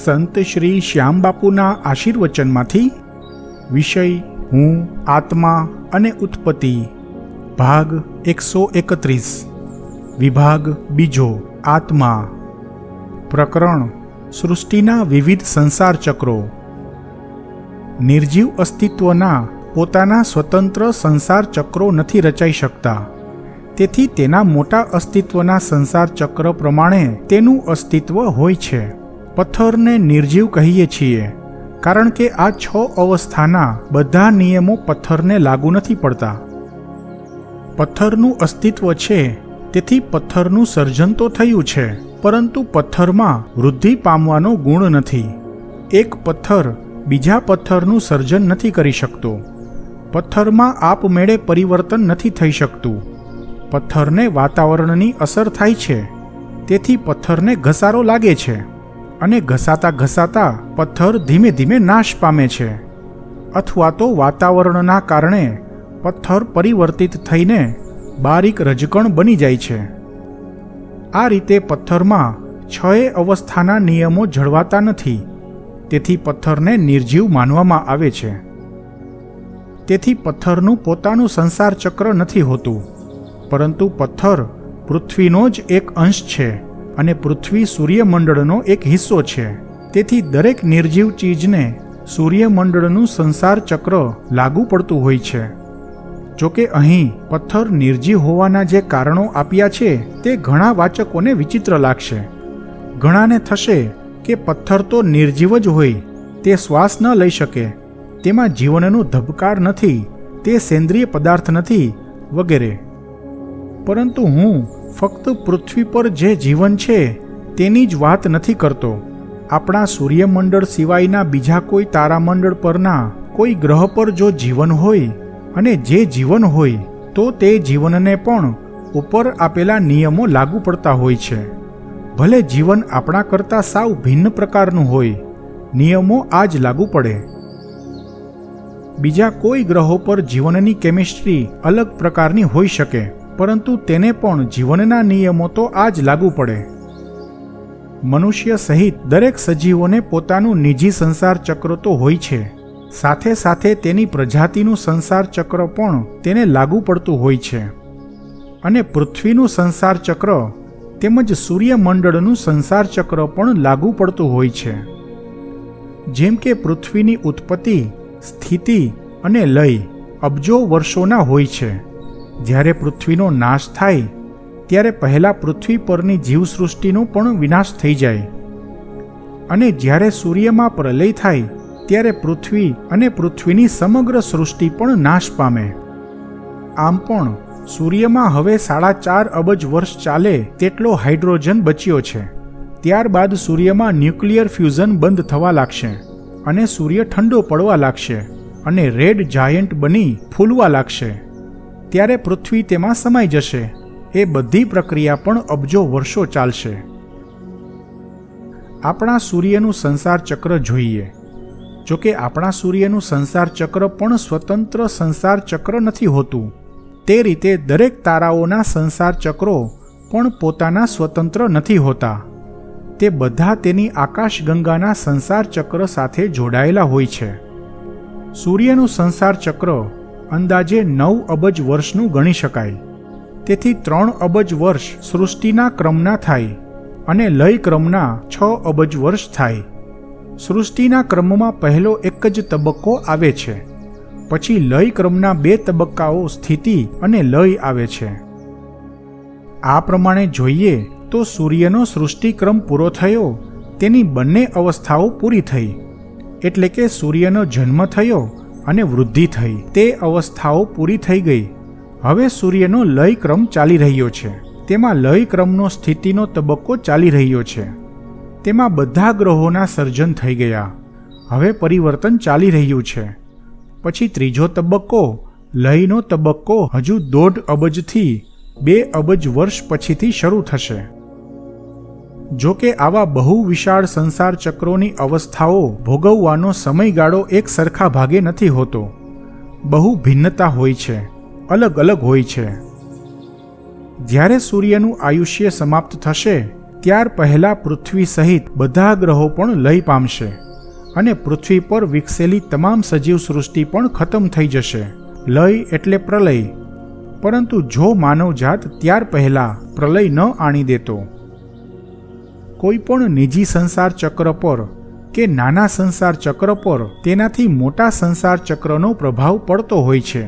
સંત શ્રી શ્યામબાપુના આશીર્વચનમાંથી વિષય હું, આત્મા અને ઉત્પત્તિ, ભાગ 131, વિભાગ બીજો, આત્મા. પ્રકરણ સૃષ્ટિના વિવિધ સંસાર ચક્રો. નિર્જીવ અસ્તિત્વના પોતાના સ્વતંત્ર સંસાર ચક્રો નથી રચાઈ શકતા. તેથી તેના મોટા અસ્તિત્વના સંસાર ચક્ર પ્રમાણે તેનું અસ્તિત્વ હોય છે. પથ્થરને નિર્જીવ કહીએ છીએ કારણ કે આ 6 અવસ્થાના બધા નિયમો પથ્થરને લાગુ નથી પડતા. પથ્થરનું અસ્તિત્વ છે, તેથી પથ્થરનું સર્જન તો થયું છે, પરંતુ પથ્થરમાં વૃદ્ધિ પામવાનો ગુણ નથી. એક પથ્થર બીજા પથ્થરનું સર્જન નથી કરી શકતો. પથ્થરમાં આપમેળે પરિવર્તન નથી થઈ શકતું. પથ્થરને વાતાવરણની અસર થાય છે, તેથી પથ્થરને ઘસારો લાગે છે અને ઘસાતા ઘસાતા પથ્થર ધીમે ધીમે નાશ પામે છે, અથવા તો વાતાવરણના કારણે પથ્થર પરિવર્તિત થઈને બારીક રજકણ બની જાય છે. આ રીતે પથ્થરમાં 6 અવસ્થાના નિયમો જળવાતા નથી, તેથી પથ્થરને નિર્જીવ માનવામાં આવે છે. તેથી પથ્થરનું પોતાનું સંસાર ચક્ર નથી હોતું, પરંતુ પથ્થર પૃથ્વીનો જ એક અંશ છે અને પૃથ્વી સૂર્યમંડળનો એક હિસ્સો છે. તેથી દરેક નિર્જીવ ચીજને સૂર્યમંડળનું સંસાર ચક્ર લાગુ પડતું હોય છે. જોકે અહીં પથ્થર નિર્જીવ હોવાના જે કારણો આપ્યા છે તે ઘણા વાચકોને વિચિત્ર લાગશે. ઘણાને થશે કે પથ્થર તો નિર્જીવ જ હોય, તે શ્વાસ ન લઈ શકે, તેમાં જીવનનો ધબકાર નથી, તે સેન્દ્રિય પદાર્થ નથી વગેરે. પરંતુ હું ફક્ત પૃથ્વી પર જે જીવન છે તેની જ વાત નથી કરતો. આપણા સૂર્યમંડળ સિવાયના બીજા કોઈ તારામંડળ પરના કોઈ ગ્રહ પર જો જીવન હોય અને જે જીવન હોય તો તે જીવનને પણ ઉપર આપેલા નિયમો લાગુ પડતા હોય છે. ભલે જીવન આપણા કરતાં સાવ ભિન્ન પ્રકારનું હોય, નિયમો આ જ લાગુ પડે. બીજા કોઈ ગ્રહો પર જીવનની કેમિસ્ટ્રી અલગ પ્રકારની હોઈ શકે, પરંતુ તેને પણ જીવનના નિયમો તો આ જ લાગુ પડે. મનુષ્ય સહિત દરેક સજીવોને પોતાનું નિજી સંસાર ચક્ર તો હોય છે, સાથે સાથે તેની પ્રજાતિનું સંસાર ચક્ર પણ તેને લાગુ પડતું હોય છે. અને પૃથ્વીનું સંસાર ચક્ર તેમજ સૂર્યમંડળનું સંસાર ચક્ર પણ લાગુ પડતું હોય છે. જેમ કે પૃથ્વીની ઉત્પત્તિ, સ્થિતિ અને લય અબજો વર્ષોના હોય છે. જ્યારે પૃથ્વીનો નાશ થાય ત્યારે પહેલાં પૃથ્વી પરની જીવસૃષ્ટિનો પણ વિનાશ થઈ જાય, અને જ્યારે સૂર્યમાં પ્રલય થાય ત્યારે પૃથ્વી અને પૃથ્વીની સમગ્ર સૃષ્ટિ પણ નાશ પામે. આમ પણ સૂર્યમાં હવે 4.5 અબજ વર્ષ ચાલે તેટલો હાઇડ્રોજન બચ્યો છે. ત્યારબાદ સૂર્યમાં ન્યુક્લિયર ફ્યુઝન બંધ થવા લાગશે અને સૂર્ય ઠંડો પડવા લાગશે અને રેડ જાયન્ટ બની ફૂલવા લાગશે. ત્યારે પૃથ્વી તેમાં સમાઈ જશે. એ બધી પ્રક્રિયા પણ અબજો વર્ષો ચાલશે. આપણા સૂર્યનું સંસાર ચક્ર જોઈએ. જોકે આપણા સૂર્યનું સંસાર ચક્ર પણ સ્વતંત્ર સંસાર ચક્ર નથી હોતું. તે રીતે દરેક તારાઓના સંસાર ચક્રો પણ પોતાના સ્વતંત્ર નથી હોતા. તે બધા તેની આકાશગંગાના સંસાર ચક્ર સાથે જોડાયેલા હોય છે. સૂર્યનું સંસાર ચક્ર અંદાજે 9 અબજ વર્ષનું ગણી શકાય. તેથી 3 અબજ વર્ષ સૃષ્ટિના ક્રમના થાય અને લય ક્રમના 6 અબજ વર્ષ થાય. સૃષ્ટિના ક્રમમાં પહેલો એક જ તબક્કો આવે છે, પછી લય ક્રમના 2 તબક્કાઓ સ્થિતિ અને લય આવે છે. આ પ્રમાણે જોઈએ તો સૂર્યનો સૃષ્ટિક્રમ પૂરો થયો, તેની બંને અવસ્થાઓ પૂરી થઈ. એટલે કે સૂર્યનો જન્મ થયો અને વૃદ્ધિ થઈ, તે અવસ્થાઓ પૂરી થઈ ગઈ. હવે સૂર્યનો લય ક્રમ ચાલી રહ્યો છે. તેમાં લય ક્રમનો સ્થિતિનો તબક્કો ચાલી રહ્યો છે. તેમાં બધા ગ્રહોના સર્જન થઈ ગયા. હવે પરિવર્તન ચાલી રહ્યું છે. પછી ત્રીજો તબક્કો, લયનો તબક્કો હજુ 1.5 અબજથી 2 અબજ વર્ષ પછીથી શરૂ થશે. જો કે આવા બહુ વિશાળ સંસાર ચક્રોની અવસ્થાઓ ભોગવવાનો સમયગાળો એક સરખા ભાગે નથી હોતો. બહુ ભિન્નતા હોય છે, અલગ અલગ હોય છે. જ્યારે સૂર્યનું આયુષ્ય સમાપ્ત થશે ત્યાર પહેલા પૃથ્વી સહિત બધા ગ્રહો પણ લય પામશે અને પૃથ્વી પર વિકસેલી તમામ સજીવ સૃષ્ટિ પણ ખતમ થઈ જશે. લય એટલે પ્રલય. પરંતુ જો માનવજાત ત્યાર પહેલા પ્રલય ન આણી દેતો, કોઈ પણ નિજી સંસાર ચક્ર પર કે નાના સંસાર ચક્ર પર તેનાથી મોટા સંસાર ચક્રનો પ્રભાવ પડતો હોય છે.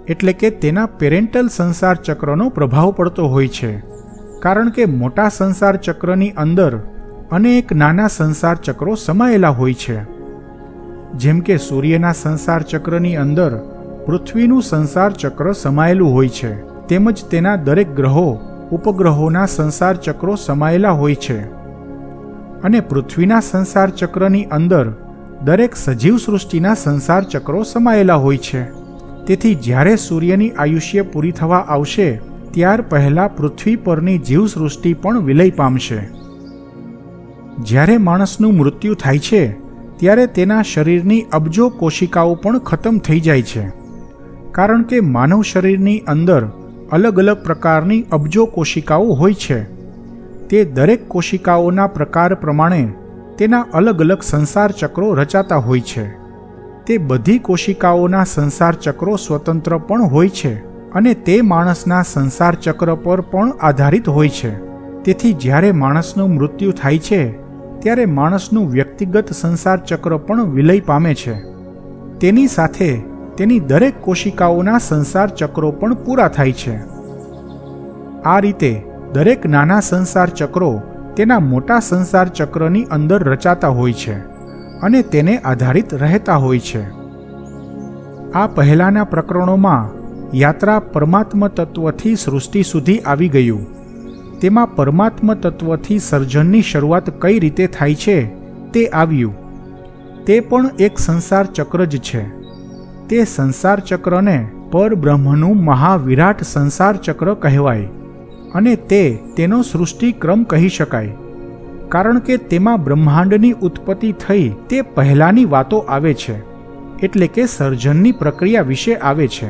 એટલે કે તેના પેરેન્ટલ સંસાર ચક્રનો પ્રભાવ પડતો હોય છે. કારણ કે મોટા સંસાર ચક્રની અંદર અનેક નાના સંસાર ચક્રો સમાયેલા હોય છે. જેમ કે સૂર્યના સંસાર ચક્રની અંદર પૃથ્વીનું સંસાર ચક્ર સમાયેલું હોય છે, તેમજ તેના દરેક ગ્રહો ઉપગ્રહોના સંસાર ચક્રો સમાયેલા હોય છે. અને પૃથ્વીના સંસાર ચક્રની અંદર દરેક સજીવ સૃષ્ટિના સંસાર ચક્રો સમાયેલા હોય છે. તેથી જ્યારે સૂર્યની આયુષ્ય પૂરી થવા આવશે ત્યાર પહેલા પૃથ્વી પરની જીવસૃષ્ટિ પણ વિલય પામશે. જ્યારે માણસનું મૃત્યુ થાય છે ત્યારે તેના શરીરની અબજો કોશિકાઓ પણ ખતમ થઈ જાય છે. કારણ કે માનવ શરીરની અંદર અલગ અલગ પ્રકારની અબજો કોશિકાઓ હોય છે. તે દરેક કોશિકાઓના પ્રકાર પ્રમાણે તેના અલગ અલગ સંસાર ચક્રો રચાતા હોય છે. તે બધી કોશિકાઓના સંસાર ચક્રો સ્વતંત્ર પણ હોય છે અને તે માણસના સંસાર ચક્ર પર પણ આધારિત હોય છે. તેથી જ્યારે માણસનું મૃત્યુ થાય છે ત્યારે માણસનું વ્યક્તિગત સંસાર ચક્ર પણ વિલય પામે છે. તેની સાથે તેની દરેક કોશિકાઓના સંસાર ચક્રો પણ પૂરા થાય છે. આ રીતે દરેક નાના સંસાર ચક્રો તેના મોટા સંસાર ચક્રની અંદર રચાતા હોય છે અને તેને આધારિત રહેતા હોય છે. આ પહેલાના પ્રકરણોમાં યાત્રા પરમાત્મ તત્વથી સૃષ્ટિ સુધી આવી ગયું. તેમાં પરમાત્મ તત્વથી સર્જનની શરૂઆત કઈ રીતે થાય છે તે આવ્યું. તે પણ એક સંસાર ચક્ર જ છે. તે સંસાર ચક્રને પરબ્રહ્મનું મહાવિરાટ સંસાર ચક્ર કહેવાય અને તેનો સૃષ્ટિ ક્રમ કહી શકાય. કારણ કે તેમાં બ્રહ્માંડની ઉત્પત્તિ થઈ તે પહેલાની વાતો આવે છે, એટલે કે સર્જનની પ્રક્રિયા વિશે આવે છે.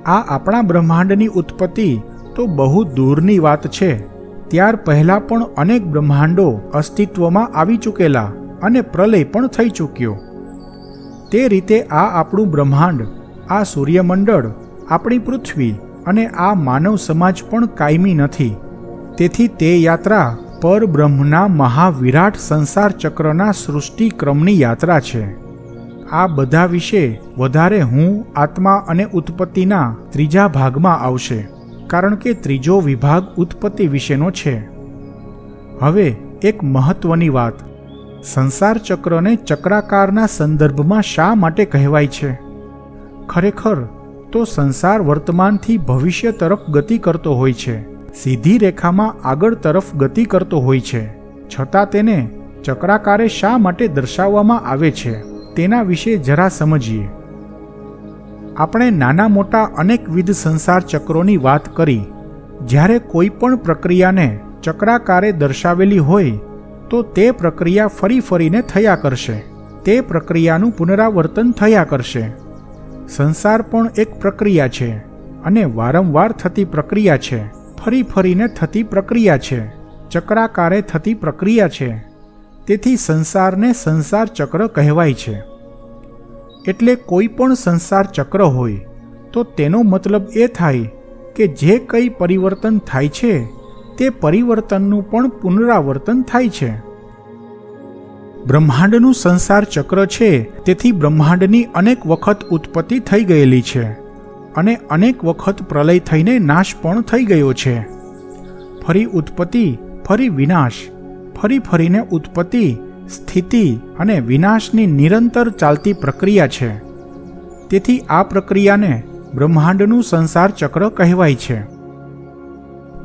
આ આપણા બ્રહ્માંડની ઉત્પત્તિ તો બહુ દૂરની વાત છે. ત્યાર પહેલા પણ અનેક બ્રહ્માંડો અસ્તિત્વમાં આવી ચૂકેલા અને પ્રલય પણ થઈ ચૂક્યો. તે રીતે આ આપણું બ્રહ્માંડ, આ સૂર્યમંડળ, આપણી પૃથ્વી અને આ માનવ સમાજ પણ કાયમી નથી. તેથી તે યાત્રા પરબ્રહ્મના મહાવિરાટ સંસાર ચક્રના સૃષ્ટિ ક્રમની યાત્રા છે. આ બધા વિશે વધારે હું આત્મા અને ઉત્પત્તિના ત્રીજા ભાગમાં આવશે, કારણ કે ત્રીજો વિભાગ ઉત્પત્તિ વિશેનો છે. હવે એક મહત્વની વાત, સંસાર ચક્રને ચક્રાકારના સંદર્ભમાં શા માટે કહેવાય છે? ખરેખર તો સંસાર વર્તમાનથી ભવિષ્ય તરફ ગતિ કરતો હોય છે, સીધી રેખામાં આગળ તરફ ગતિ કરતો હોય છે. છતાં તેને ચક્રાકારે શા માટે દર્શાવવામાં આવે છે તેના વિશે જરા સમજીએ. આપણે નાના મોટા અનેકવિધ સંસાર ચક્રોની વાત કરી. જ્યારે કોઈ પણ પ્રક્રિયાને ચક્રાકારે દર્શાવેલી હોય તો તે પ્રક્રિયા ફરી ફરીને થયા કરશે. તે પ્રક્રિયાનું પુનરાવર્તન થયા કરશે. સંસાર પણ એક પ્રક્રિયા છે અને વારંવાર થતી પ્રક્રિયા છે, ફરી ફરીને થતી પ્રક્રિયા છે, ચક્રાકારે થતી પ્રક્રિયા છે. તેથી સંસારને સંસાર ચક્ર કહેવાય છે. એટલે કોઈ પણ સંસાર ચક્ર હોય તો તેનો મતલબ એ થાય કે જે કંઈ પરિવર્તન થાય છે તે પરિવર્તનનું પણ પુનરાવર્તન થાય છે. બ્રહ્માંડનું સંસાર ચક્ર છે, તેથી બ્રહ્માંડની અનેક વખત ઉત્પત્તિ થઈ ગયેલી છે અને અનેક વખત પ્રલય થઈને નાશ પણ થઈ ગયો છે. ફરી ઉત્પત્તિ, ફરી વિનાશ, ફરી ફરીને ઉત્પત્તિ, સ્થિતિ અને વિનાશની નિરંતર ચાલતી પ્રક્રિયા છે. તેથી આ પ્રક્રિયાને બ્રહ્માંડનું સંસાર ચક્ર કહેવાય છે.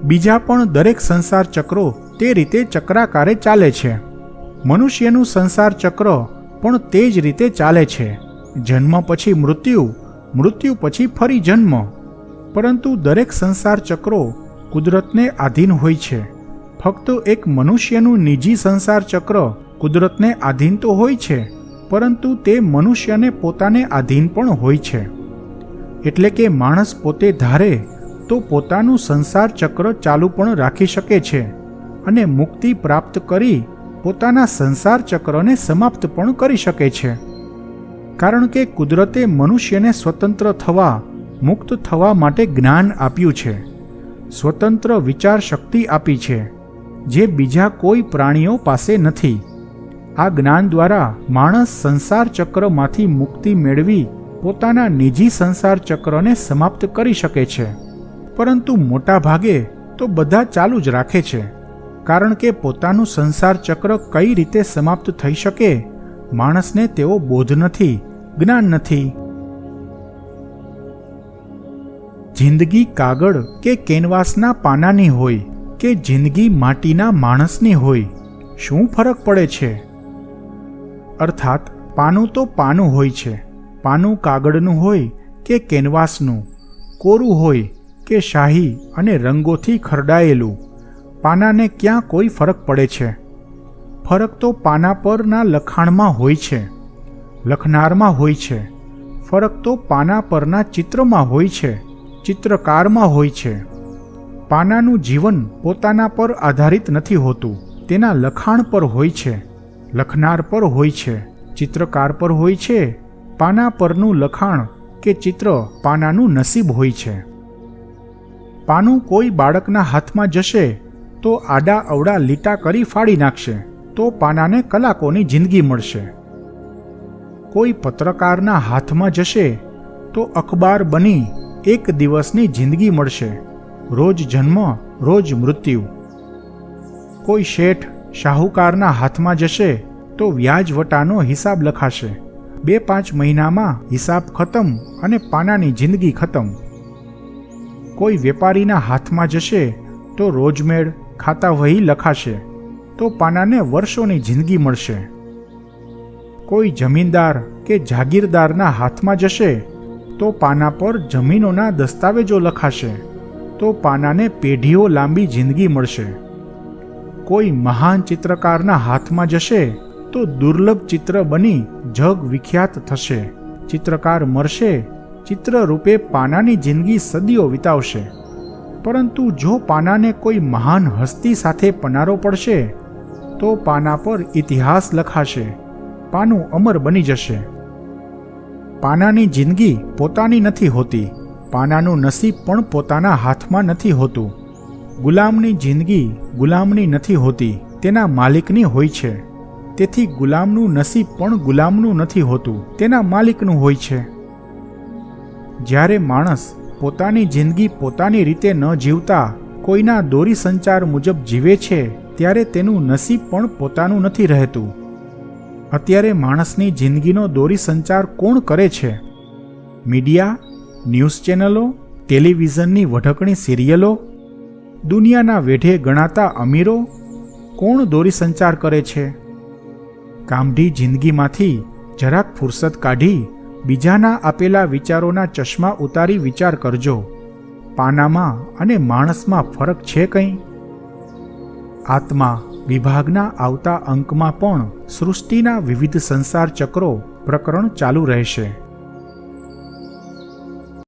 બીજા પણ દરેક સંસાર ચક્રો તે રીતે ચક્રાકારે ચાલે છે. મનુષ્યનું સંસાર ચક્ર પણ તે જ રીતે ચાલે છે. જન્મ પછી મૃત્યુ, મૃત્યુ પછી ફરી જન્મ. પરંતુ દરેક સંસાર ચક્રો કુદરતને આધીન હોય છે. ફક્ત એક મનુષ્યનું નિજી સંસાર ચક્ર કુદરતને આધીન તો હોય છે, પરંતુ તે મનુષ્યને પોતાને આધીન પણ હોય છે. એટલે કે માણસ પોતે ધારે તો પોતાનું સંસાર ચક્ર ચાલુ પણ રાખી શકે છે અને મુક્તિ પ્રાપ્ત કરી પોતાના સંસાર ચક્રને સમાપ્ત પણ કરી શકે છે. કારણ કે કુદરતે મનુષ્યને સ્વતંત્ર થવા, મુક્ત થવા માટે જ્ઞાન આપ્યું છે, સ્વતંત્ર વિચાર શક્તિ આપી છે, જે બીજા કોઈ પ્રાણીઓ પાસે નથી. આ જ્ઞાન દ્વારા માણસ સંસાર ચક્રમાંથી મુક્તિ મેળવી પોતાના નિજી સંસાર ચક્રને સમાપ્ત કરી શકે છે. પરંતુ મોટા ભાગે તો બધા ચાલુ જ રાખે છે, કારણ કે પોતાનું સંસાર ચક્ર કઈ રીતે સમાપ્ત થઈ શકે માણસને તેવો બોધ નથી, જ્ઞાન નથી. જિંદગી કાગળ કે કેનવાસના પાનાની હોય કે જિંદગી માટીના માણસની હોય, શું ફરક પડે છે? અર્થાત પાનું તો પાનું હોય છે. પાનું કાગળનું હોય કે કેનવાસનું, કોરું હોય કે શાહી અને રંગોથી ખરડાયેલું, પાનાને ક્યાં કોઈ ફરક પડે છે? ફરક તો પાના પરના લખાણમાં હોય છે, લખનારમાં હોય છે. ફરક તો પાના પરના ચિત્રમાં હોય છે, ચિત્રકારમાં હોય છે. પાનાનું જીવન પોતાના પર આધારિત નથી હોતું, તેના લખાણ પર હોય છે, લખનાર પર હોય છે, ચિત્રકાર પર હોય છે. પાના પરનું લખાણ કે ચિત્ર પાનાનું નસીબ હોય છે. પાનું કોઈ બાળકના હાથમાં જશે તો આડા અવડા લીટા કરી ફાડી નાખશે તો પાનાને કલાકોની જિંદગી મળશે. કોઈ પત્રકારના હાથમાં જશે તો અખબાર બની એક દિવસની જિંદગી મળશે, રોજ જન્મ રોજ મૃત્યુ. કોઈ શેઠ શાહુકારના હાથમાં જશે તો વ્યાજ વટાનો હિસાબ લખાશે, 2-5 મહિનામાં હિસાબ ખતમ અને પાનાની જિંદગી ખતમ. કોઈ વેપારીના હાથમાં જશે તો રોજમેળ ખાતા વહી લખાશે તો પાનાને વર્ષોની જિંદગી મળશે. કોઈ જમીનદાર કે જાગીરદારના હાથમાં જશે તો પાના પર જમીનોના દસ્તાવેજો લખાશે તો પાનાને પેઢીઓ લાંબી જિંદગી મળશે. કોઈ મહાન ચિત્રકારના હાથમાં જશે તો દુર્લભ ચિત્ર બની જગ વિખ્યાત થશે. ચિત્રકાર મરશે, ચિત્ર રૂપે પાનાની જિંદગી સદીઓ વિતાવશે. પરંતુ જો પાનાને કોઈ મહાન હસ્તી સાથે પનારો પડશે તો પાના પર ઇતિહાસ લખાશે, પાનું અમર બની જશે. પાનાની જિંદગી પોતાની નથી હોતી, પાનાનું નસીબ પણ પોતાના હાથમાં નથી હોતું. ગુલામની જિંદગી ગુલામની નથી હોતી, તેના માલિકની હોય છે. તેથી ગુલામનું નસીબ પણ ગુલામનું નથી હોતું, તેના માલિકનું હોય છે. જ્યારે માણસ પોતાની જિંદગી પોતાની રીતે ન જીવતા કોઈના દોરી સંચાર મુજબ જીવે છે ત્યારે તેનું નસીબ પણ પોતાનું નથી રહેતું. અત્યારે માણસની જિંદગીનો દોરી સંચાર કોણ કરે છે? મીડિયા, ન્યૂઝ ચેનલો, ટેલિવિઝનની વઢકણી સિરિયલો, દુનિયાના વેઢે ગણાતા અમીરો કોણ દોરી સંચાર કરે છે? કામઢી જિંદગીમાંથી જરાક ફુરસદ કાઢી બીજાના આપેલા વિચારોના ચશ્મા ઉતારી વિચાર કરજો. પાનામાં અને માણસમાં ફરક છે કંઈ? આત્મા વિભાગના આવતા અંકમાં પણ સૃષ્ટિના વિવિધ સંસાર ચક્રો પ્રકરણ ચાલુ રહેશે.